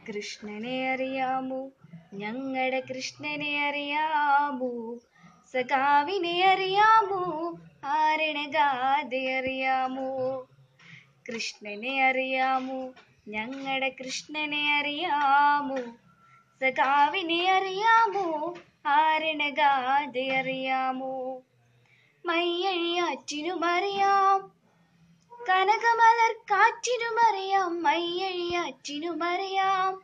കൃഷ്ണനെ അറിയാമോ, ഞങ്ങളുടെ കൃഷ്ണനെ അറിയാമോ, സഖാവിനെ അറിയാമോ, ആരണഗാഥ അറിയാമോ. കൃഷ്ണനെ അറിയാമോ, ഞങ്ങളുടെ കൃഷ്ണനെ അറിയാമോ, സഖാവിനെ അറിയാമോ, ആരണഗാഥ അറിയാമോ. മയ്യഴിയാറ്റിനുമറിയാം, കനകമലർ കാറ്റിനുമറിയാം, മയ്യഴിയാറ്റിനുമറിയാം,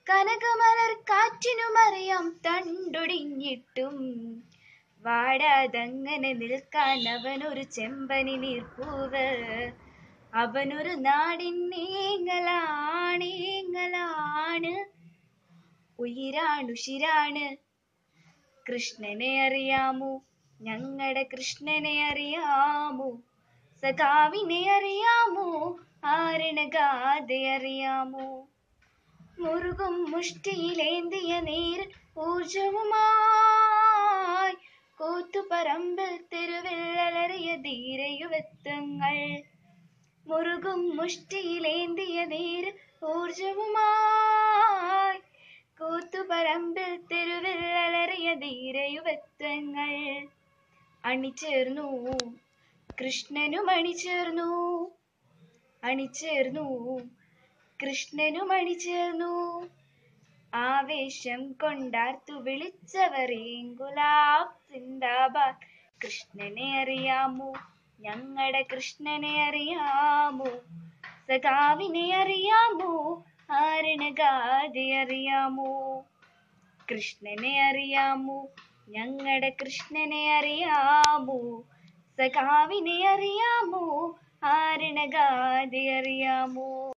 കനകമലർ കാറ്റിനുമറിയാം, തണ്ടൊടിഞ്ഞിട്ടും വാടാതങ്ങനെ നിൽക്കാൻ അവനൊരു ചെമ്പനി നീർപ്പൂവ്. അവനൊരു നാടിനേങ്ങലാണ്, ഉയിരാണുശിരാണ്. കൃഷ്ണനെ അറിയാമോ, ഞങ്ങളുടെ കൃഷ്ണനെ അറിയാമോ, സഖാവിനെ അറിയാമോ, ആരണഗാഥ അറിയാമോ. മുറുകും മുഷ്ടിയിലേന്തിയ നേരിൽ ഊർജവുമായി കൂത്തുപറമ്പിൽ തെരുവിൽ അലറിയ ധീരയുവത്വങ്ങൾ. മുറുകും മുഷ്ടിയിലേന്തിയ നേരിൽ ഊർജവുമായി കൂത്തുപറമ്പിൽ തെരുവിൽ അലറിയ ധീരയുവത്വങ്ങൾ. അണിചേർന്നു കൃഷ്ണനും അണിചേർന്നു, അണിചേർന്നു കൃഷ്ണനും അണിചേർന്നു. ആവേശം കൊണ്ടാർത്തു വിളിച്ചവർ ഇൻകുലാബ് സിന്ദാബാദ്. കൃഷ്ണനെ അറിയാമോ, ഞങ്ങളുടെ കൃഷ്ണനെ അറിയാമോ, സഖാവിനെ അറിയാമോ, ആരണഗാഥ അറിയാമോ. കൃഷ്ണനെ അറിയാമോ, ഞങ്ങളുടെ കൃഷ്ണനെ അറിയാമോ, സഖാവിനെ അറിയാമോ, ആരണഗാഥ അറിയാമോ.